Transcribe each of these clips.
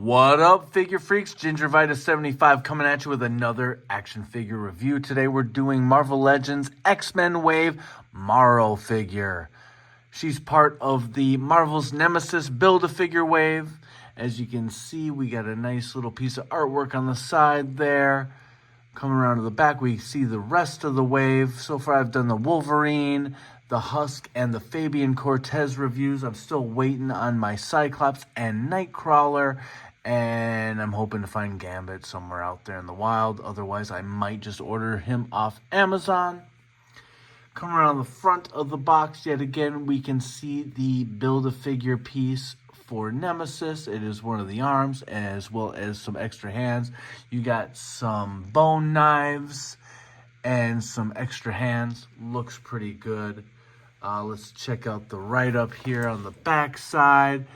What up, figure freaks? Gingervitis75 coming at you with another action figure review. Today we're doing Marvel Legends X-Men Wave MARROW figure. She's part of the Marvel's Nemesis Build-A-Figure wave. As you can see, we got a nice little piece of artwork on the side there. Coming around to the back, we see the rest of the wave. So far, I've done the Wolverine, the Husk, and the Fabian Cortez reviews. I'm still waiting on my Cyclops and Nightcrawler, and I'm hoping to find Gambit somewhere out there in the wild. Otherwise, I might just order him off Amazon. Coming around the front of the box, yet again, we can see the Build-A-Figure piece for Nemesis. It is one of the arms, as well as some extra hands. You got some bone knives and some extra hands. Looks pretty good. Let's check out the write-up here on the back side.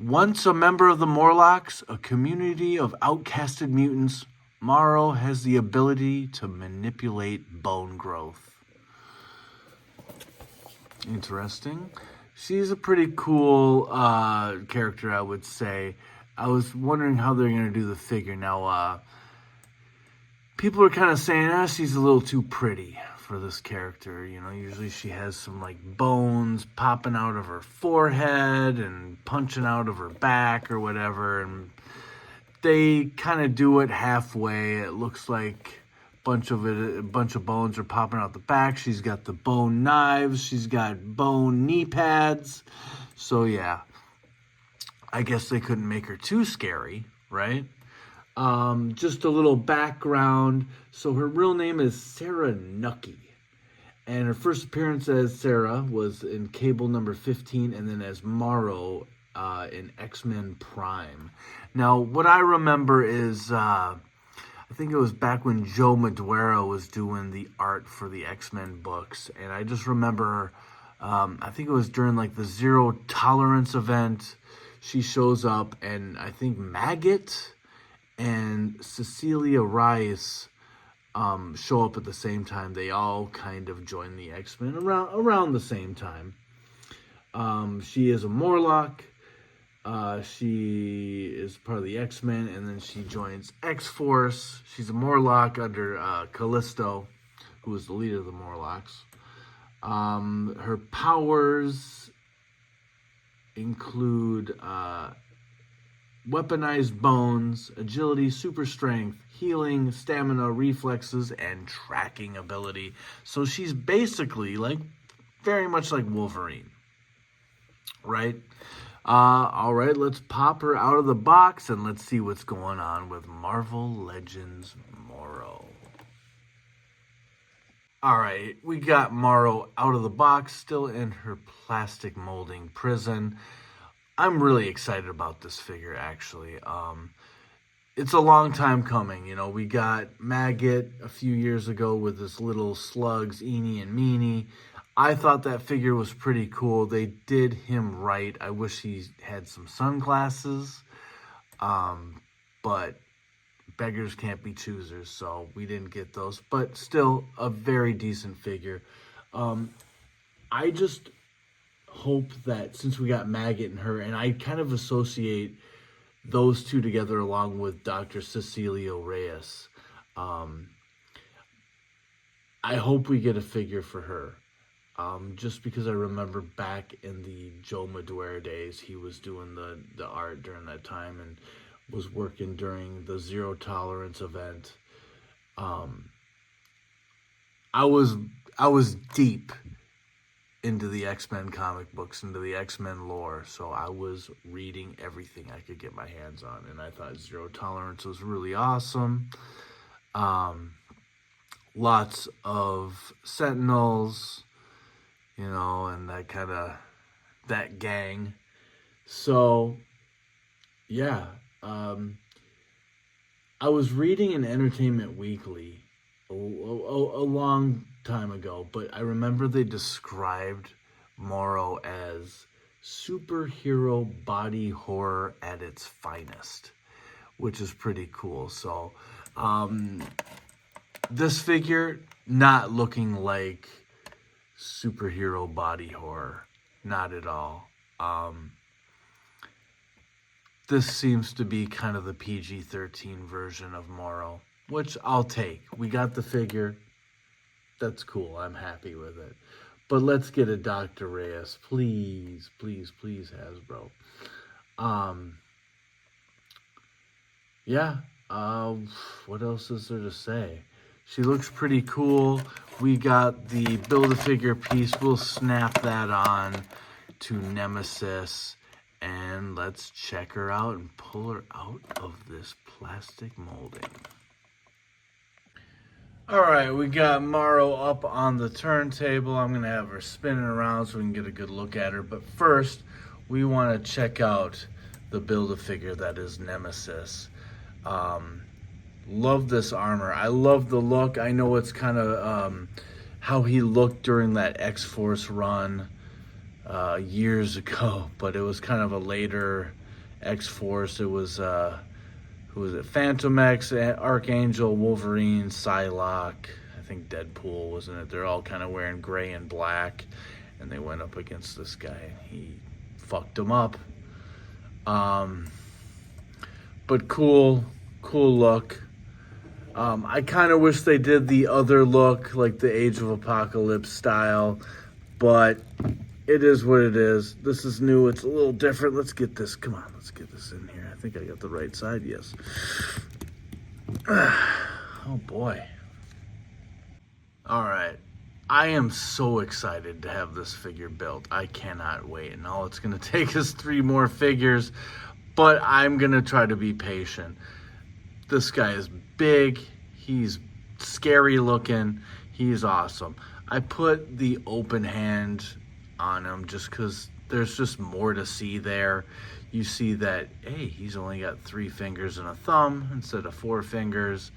Once a member of the Morlocks, a community of outcasted mutants, MARROW has the ability to manipulate bone growth. Interesting. She's a pretty cool character, I would say. I was wondering how they're going to do the figure. Now, people are kind of saying, she's a little too pretty for this character. You know, usually she has some, like, bones popping out of her forehead and punching out of her back or whatever. And they kind of do it halfway. It looks like a bunch of bones are popping out the back. She's got the bone knives. She's got bone knee pads. So yeah, I guess they couldn't make her too scary, right? Just a little background. So her real name is Sarah Nucky, and her first appearance as Sarah was in Cable number 15, and then as MARROW in X-Men Prime. Now, what I remember is I think it was back when Joe Madureira was doing the art for the X-Men books. And I just remember, I think it was during like the Zero Tolerance event, she shows up, and I think Maggot and Cecilia Rice show up at the same time. They all kind of join the X-Men around the same time. She is a Morlock. She is part of the X-Men, and then she joins X-Force. She's a Morlock under Callisto, who is the leader of the Morlocks. Her powers include weaponized bones, agility, super strength, healing, stamina, reflexes, and tracking ability. So she's basically like very much like Wolverine, right? All right, let's pop her out of the box and let's see what's going on with Marvel Legends MARROW. All right, we got MARROW out of the box, still in her plastic molding prison. I'm really excited about this figure, actually. It's a long time coming. You know, we got Maggot a few years ago with his little slugs, Eenie and Meenie. I thought that figure was pretty cool. They did him right. I wish he had some sunglasses. But beggars can't be choosers, so we didn't get those. But still, a very decent figure. I just hope that since we got Maggot and her, and I kind of associate those two together along with Dr. Cecilio Reyes. I hope we get a figure for her. Just because I remember back in the Joe Madureira days, he was doing the art during that time and was working during the Zero Tolerance event. I was deep into the X-Men comic books, into the X-Men lore, so I was reading everything I could get my hands on, and I thought Zero Tolerance was really awesome. Lots of Sentinels, you know, and that gang. So, yeah. I was reading in Entertainment Weekly a long time ago, but I remember they described MARROW as superhero body horror at its finest, which is pretty cool. So, this figure, not looking like superhero body horror. Not at all. this seems to be kind of the PG-13 version of MARROW, which I'll take. We got the figure. That's cool. I'm happy with it. But let's get a Dr. Reyes. Please, please, please, Hasbro. Yeah. What else is there to say? She looks pretty cool. We got the Build-A-Figure piece. We'll snap that on to Nemesis. And let's check her out and pull her out of this plastic molding. All right, we got MARROW up on the turntable. I'm going to have her spinning around so we can get a good look at her. But first, we want to check out the Build-A-Figure that is Nemesis. Love this armor. I love the look. I know it's kind of how he looked during that X-Force run years ago, but it was kind of a later X-Force. It was, who was it? Phantom X, Archangel, Wolverine, Psylocke. I think Deadpool was in it. They're all kind of wearing gray and black, and they went up against this guy. He fucked them up. But cool look. I kind of wish they did the other look, like the Age of Apocalypse style, but it is what it is. This is new. It's a little different. Let's get this. Come on, let's get this in here. I think I got the right side. Yes. Oh, boy. All right. I am so excited to have this figure built. I cannot wait. And all it's going to take is 3 more figures, but I'm going to try to be patient. This guy is big. He's scary looking. He's awesome. I put the open hand on him just because there's just more to see there. You see that, hey, he's only got 3 fingers and a thumb instead of 4 fingers.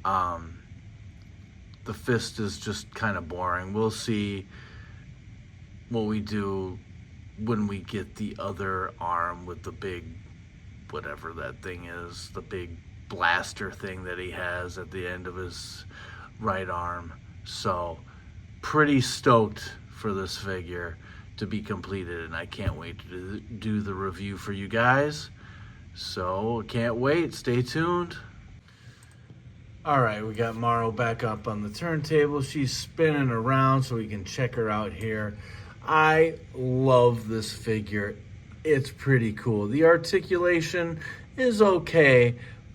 The fist is just kind of boring. We'll see what we do when we get the other arm with the big, whatever that thing is, the big blaster thing that he has at the end of his right arm. So pretty stoked for this figure to be completed, and I can't wait to do the review for you guys. So can't wait. Stay tuned. All right, we got MARROW back up on the turntable. She's spinning around so we can check her out here. I love this figure. It's pretty cool. The articulation is okay,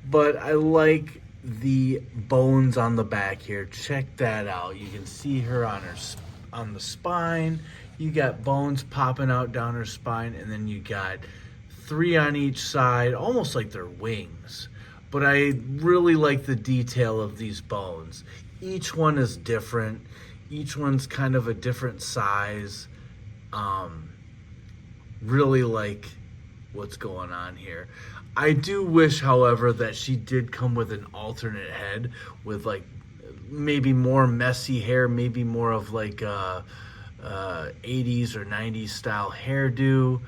but I like the bones on the back here. Check that out. You can see her on the spine. You got bones popping out down her spine, and then you got 3 on each side, almost like they're wings. But I really like the detail of these bones. Each one is different. Each one's kind of a different size. Really like what's going on here. I do wish, however, that she did come with an alternate head with like maybe more messy hair, maybe more of like a 80s or 90s style hairdo,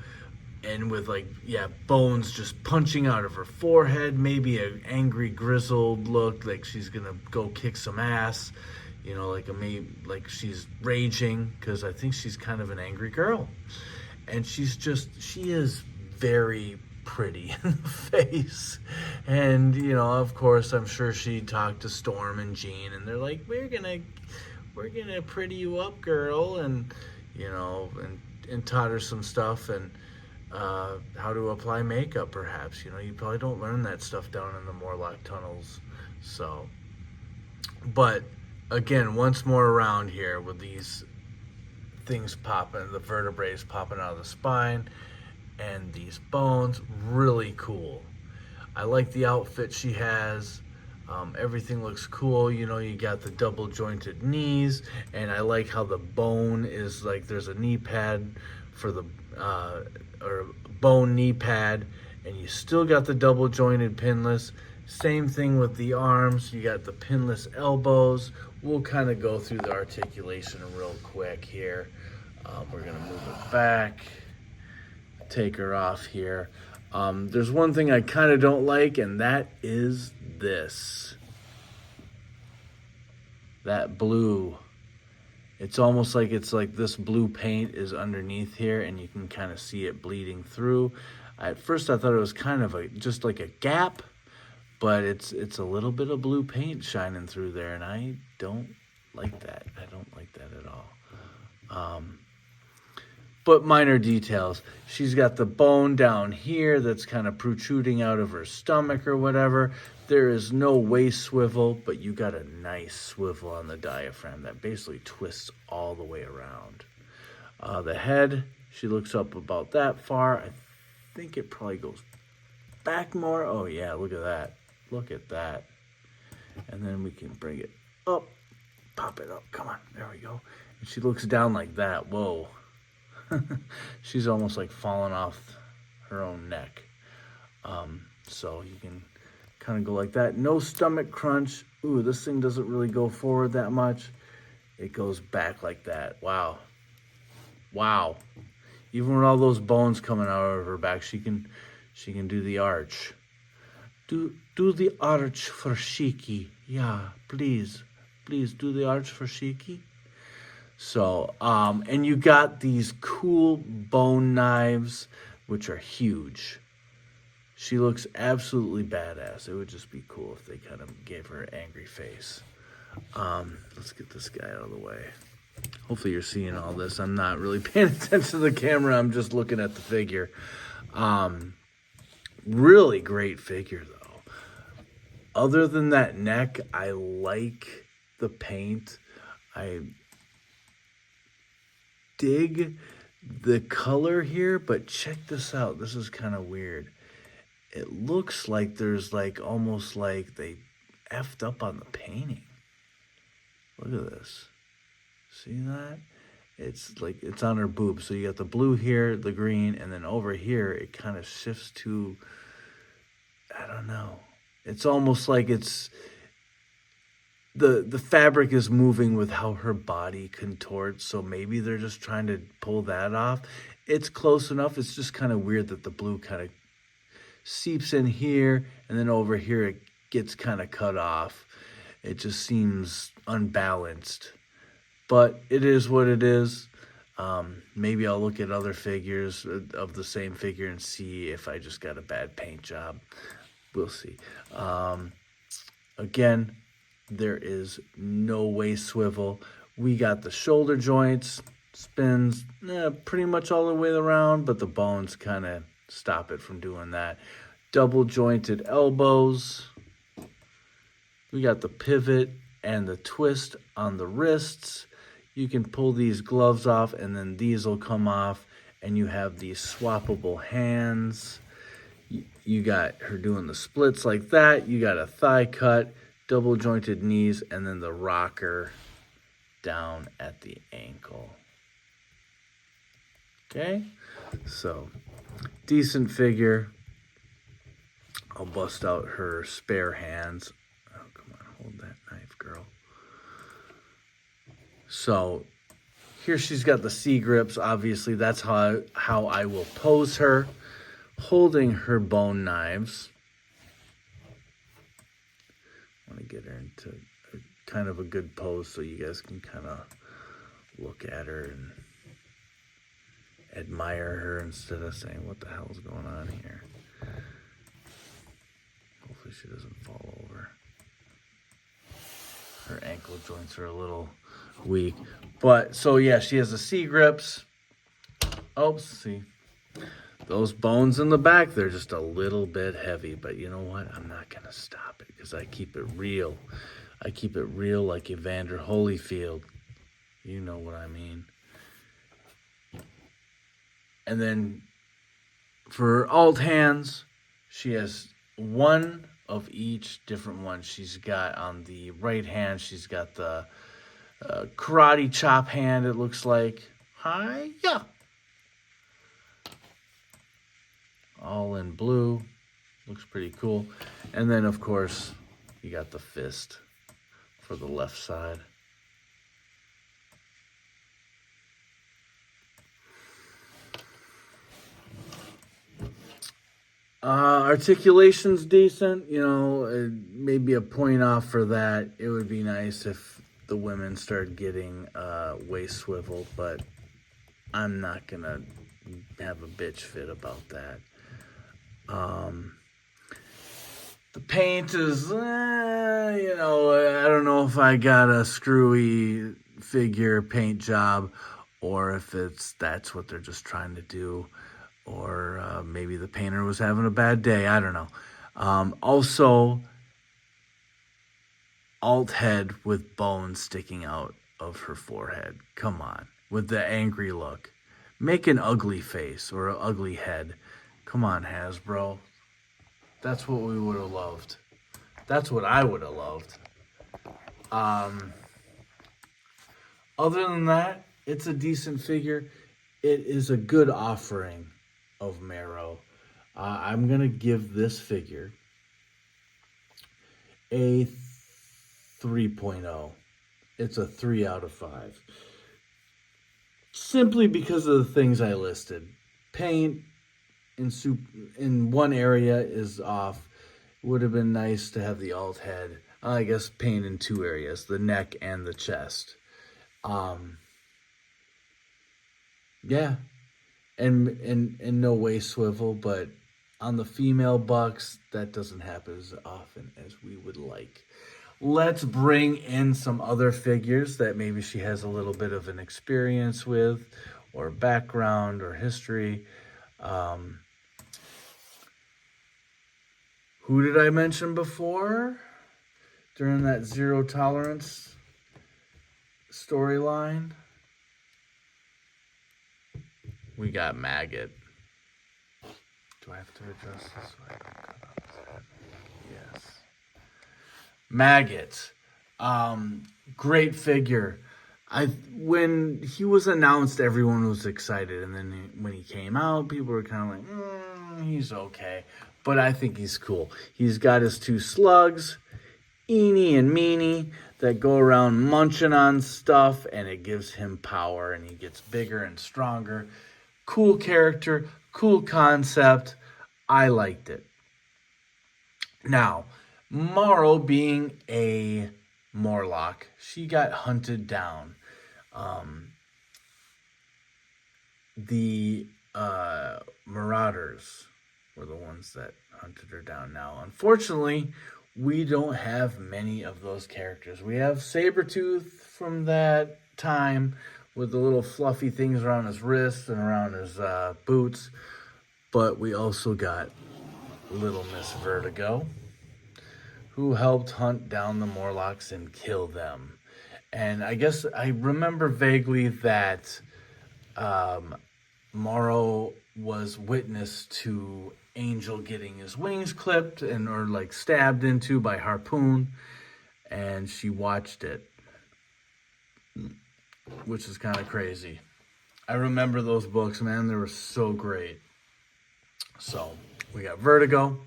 and with like, yeah, bones just punching out of her forehead, maybe an angry grizzled look, like she's gonna go kick some ass, you know, like she's raging, because I think she's kind of an angry girl. And she is very pretty in the face. And, you know, of course, I'm sure she talked to Storm and Jean, and they're like, we're gonna pretty you up, girl, and, you know, and taught her some stuff, and how to apply makeup, perhaps. You know, you probably don't learn that stuff down in the Morlock tunnels. So, but again, once more around here with these things popping, the vertebrae popping out of the spine, and these bones, really cool. I like the outfit she has. Everything looks cool. You know, you got the double jointed knees, and I like how the bone is like, there's a knee pad for the or bone knee pad, and you still got the double jointed pinless. Same thing with the arms. You got the pinless elbows. We'll kind of go through the articulation real quick here. We're gonna move it back, take her off here. There's one thing I kind of don't like, and that is this. That blue. It's almost like this blue paint is underneath here, and you can kind of see it bleeding through. At first I thought it was kind of just like a gap, but it's a little bit of blue paint shining through there, and I don't like that. I don't like that at all. But minor details. She's got the bone down here that's kind of protruding out of her stomach or whatever. There is no waist swivel, but you got a nice swivel on the diaphragm that basically twists all the way around. The head, she looks up about that far. I think it probably goes back more. Oh yeah, look at that. Look at that. And then we can bring it up, pop it up. Come on, there we go. And she looks down like that. Whoa. She's almost like falling off her own neck. So you can kind of go like that. No stomach crunch. Ooh, this thing doesn't really go forward that much. It goes back like that. Wow. Wow. Even with all those bones coming out of her back, she can do the arch. Do the arch for Shiki. Yeah, please. Please do the arch for Shiki. So, and you got these cool bone knives, which are huge. She looks absolutely badass. It would just be cool if they kind of gave her an angry face. Let's get this guy out of the way. Hopefully you're seeing all this. I'm not really paying attention to the camera. I'm just looking at the figure. Really great figure, though. Other than that neck, I like the paint. I dig the color here, but check this out. This is kind of weird. It looks like there's like almost like they effed up on the painting. Look at this. See that? It's like it's on her boob. So you got the blue here, the green, and then over here it kind of shifts to, I don't know. It's almost like it's the fabric is moving with how her body contorts, so maybe they're just trying to pull that off. It's close enough. It's just kind of weird that the blue kind of seeps in here, and then over here it gets kind of cut off. It just seems unbalanced, but it is what it is. Maybe I'll look at other figures of the same figure and see if I just got a bad paint job. We'll see. Again, there is no waist swivel. We got the shoulder joints, spins pretty much all the way around, but the bones kind of stop it from doing that. Double jointed elbows. We got the pivot and the twist on the wrists. You can pull these gloves off, and then these will come off, and you have these swappable hands. You got her doing the splits like that. You got a thigh cut, double jointed knees, and then the rocker down at the ankle. Okay, so decent figure. I'll bust out her spare hands. Oh, come on, hold that knife, girl. So here she's got the C grips. Obviously, that's how I will pose her, holding her bone knives. I want to get her into kind of a good pose so you guys can kind of look at her and admire her instead of saying, what the hell is going on here? Hopefully she doesn't fall over. Her ankle joints are a little weak. But, so yeah, she has the C grips. Oh, see. Those bones in the back, they're just a little bit heavy. But you know what? I'm not going to stop it because I keep it real. I keep it real like Evander Holyfield. You know what I mean. And then for alt hands, she has one of each different one. She's got on the right hand, she's got the karate chop hand, it looks like. Hi-ya! All in blue. Looks pretty cool. And then, of course, you got the fist for the left side. Articulation's decent, you know, maybe a point off for that. It would be nice if the women start getting waist swivel, but I'm not gonna have a bitch fit about that. The paint is, I don't know if I got a screwy figure paint job or if that's what they're just trying to do, or maybe the painter was having a bad day. I don't know. Also, alt head with bones sticking out of her forehead. Come on, with the angry look. Make an ugly face or an ugly head. Come on, Hasbro. That's what we would have loved. That's what I would have loved. Other than that, it's a decent figure. It is a good offering of MARROW. I'm going to give this figure a 3.0. It's a 3 out of 5. Simply because of the things I listed. Paint in one area is off. Would have been nice to have the alt head. I guess paint in two areas, the neck and the chest. Yeah. And no way swivel, but on the female bucks, that doesn't happen as often as we would like. Let's bring in some other figures that maybe she has a little bit of an experience with, or background, or history. Who did I mention before during that zero tolerance storyline? We got Maggot. Do I have to address this? Yes. Maggot. Great figure. When he was announced, everyone was excited, and then when he came out, people were kind of like, he's okay. But I think he's cool. He's got his two slugs, Eenie and Meanie, that go around munching on stuff, and it gives him power, and he gets bigger and stronger. Cool character, cool concept. I liked it. Now, MARROW being a Morlock, she got hunted down. The Marauders were the ones that hunted her down. Now, unfortunately, we don't have many of those characters. We have Sabretooth from that time with the little fluffy things around his wrists and around his boots. But we also got Little Miss Vertigo, who helped hunt down the Morlocks and kill them. And I guess I remember vaguely that MARROW was witness to Angel getting his wings clipped or like stabbed into by Harpoon, and she watched it, which is kind of crazy. I remember those books, man. They were so great. So we got Vertigo.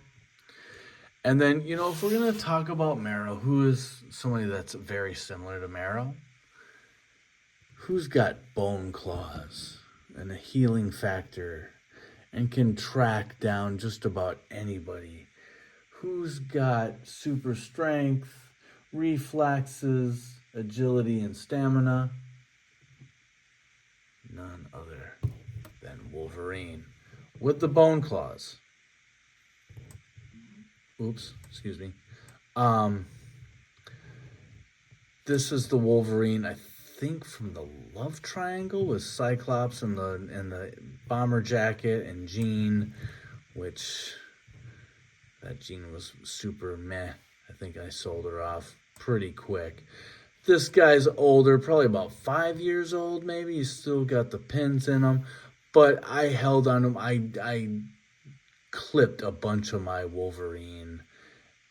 And then, if we're going to talk about MARROW, who is somebody that's very similar to MARROW? Who's got bone claws and a healing factor and can track down just about anybody? Who's got super strength, reflexes, agility, and stamina? None other than Wolverine with the bone claws. Oops, excuse me. This is the Wolverine, I think, from the Love Triangle with Cyclops and the bomber jacket and Jean, which that Jean was super meh. I think I sold her off pretty quick. This guy's older, probably about 5 years old, maybe. He's still got the pins in him, but I held on him. I clipped a bunch of my Wolverine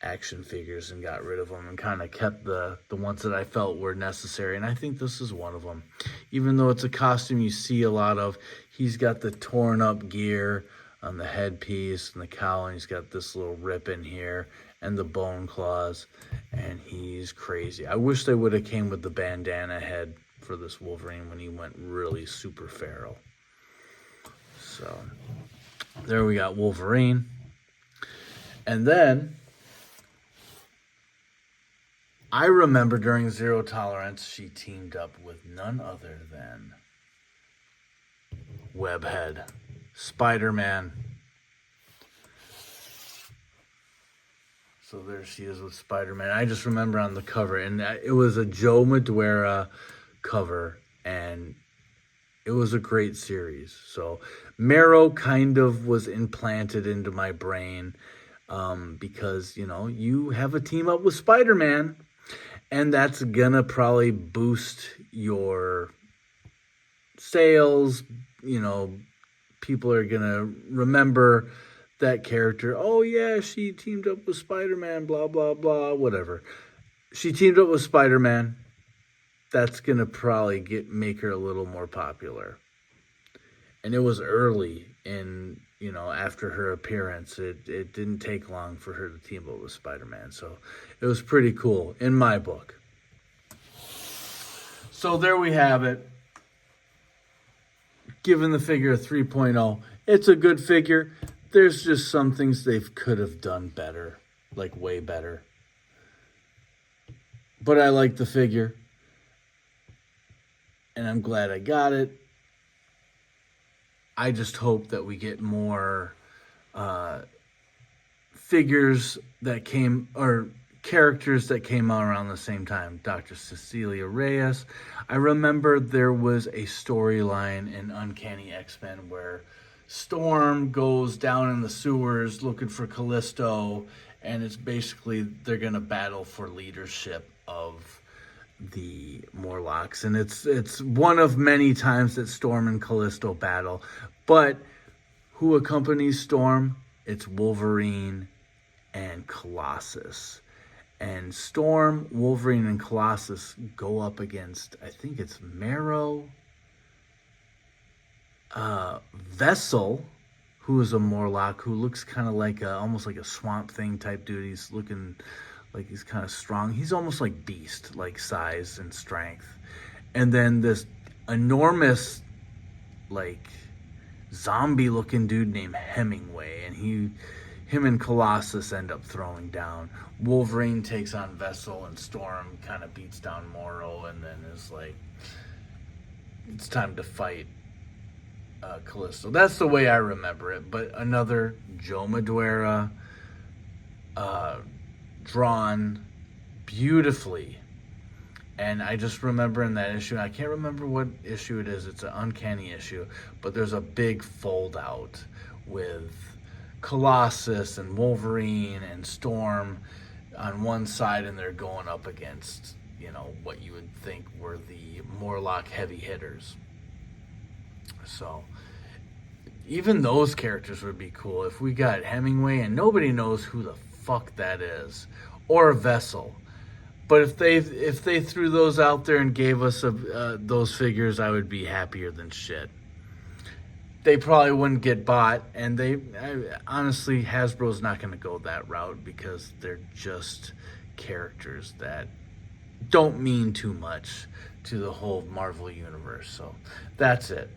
action figures and got rid of them and kind of kept the ones that I felt were necessary. And I think this is one of them. Even though it's a costume you see a lot of, he's got the torn up gear on the headpiece and the cowl, and he's got this little rip in here and the bone claws, and he's crazy. I wish they would have came with the bandana head for this Wolverine when he went really super feral. So there we got Wolverine. And then I remember during Zero Tolerance, she teamed up with none other than Webhead, Spider-Man. So there she is with Spider-Man. I just remember on the cover, and it was a Joe Madureira cover, and it was a great series. So MARROW kind of was implanted into my brain because, you know, you have a team up with Spider-Man, and that's gonna probably boost your sales. You know, people are gonna remember that character. Oh yeah, she teamed up with Spider-Man, blah blah blah, whatever. She teamed up with Spider-Man. That's gonna probably make her a little more popular. And it was early in, you know, after her appearance. It didn't take long for her to team up with Spider-Man. So it was pretty cool in my book. So there we have it. Given the figure a 3.0, it's a good figure. There's just some things they could have done better, like way better. But I like the figure, and I'm glad I got it. I just hope that we get more figures that came, or characters that came out around the same time. Dr. Cecilia Reyes. I remember there was a storyline in Uncanny X-Men where Storm goes down in the sewers looking for Callisto, and it's basically they're going to battle for leadership of the Morlocks, and it's one of many times that Storm and Callisto battle. But who accompanies Storm? It's Wolverine and Colossus. And Storm, Wolverine, and Colossus go up against, I think it's MARROW, Vessel, who is a Morlock, who looks kind of like almost like a Swamp Thing type dude. He's looking like he's kind of strong. He's almost like Beast, like size and strength. And then this enormous, like, zombie-looking dude named Hemingway, and him and Colossus end up throwing down. Wolverine takes on Vessel, and Storm kind of beats down MARROW, and then is like, it's time to fight Callisto. That's the way I remember it. But another Joe Madureira, drawn beautifully. And I just remember in that issue, I can't remember what issue it is. It's an Uncanny issue, but there's a big fold out with Colossus and Wolverine and Storm on one side, and they're going up against, you know, what you would think were the Morlock heavy hitters. So even those characters would be cool if we got Hemingway and nobody knows who the fuck that is, or Vessel. But if they threw those out there and gave us those figures, I would be happier than shit. They probably wouldn't get bought, and honestly, Hasbro's not going to go that route because they're just characters that don't mean too much to the whole Marvel universe. So that's it.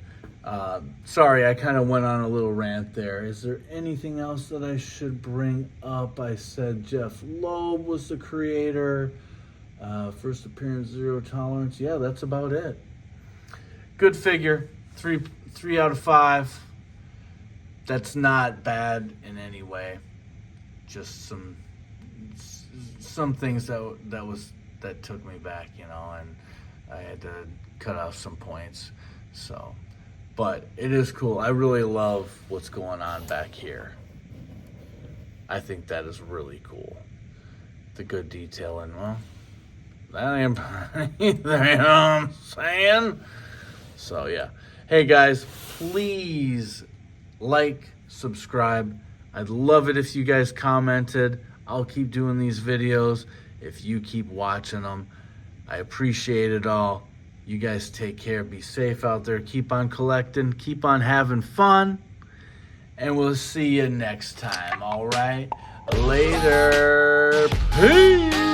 Sorry, I kind of went on a little rant there. Is there anything else that I should bring up? I said Jeff Loeb was the creator. First appearance, Zero Tolerance. Yeah, that's about it. Good figure. 3 out of 5. That's not bad in any way. Just some things that took me back, you know, and I had to cut off some points. So, but it is cool. I really love what's going on back here. I think that is really cool. The good detail, and well, that ain't either, you know what I'm saying? So yeah. Hey guys, please like, subscribe. I'd love it if you guys commented. I'll keep doing these videos if you keep watching them. I appreciate it all. You guys take care. Be safe out there. Keep on collecting. Keep on having fun. And we'll see you next time, all right? Later. Peace.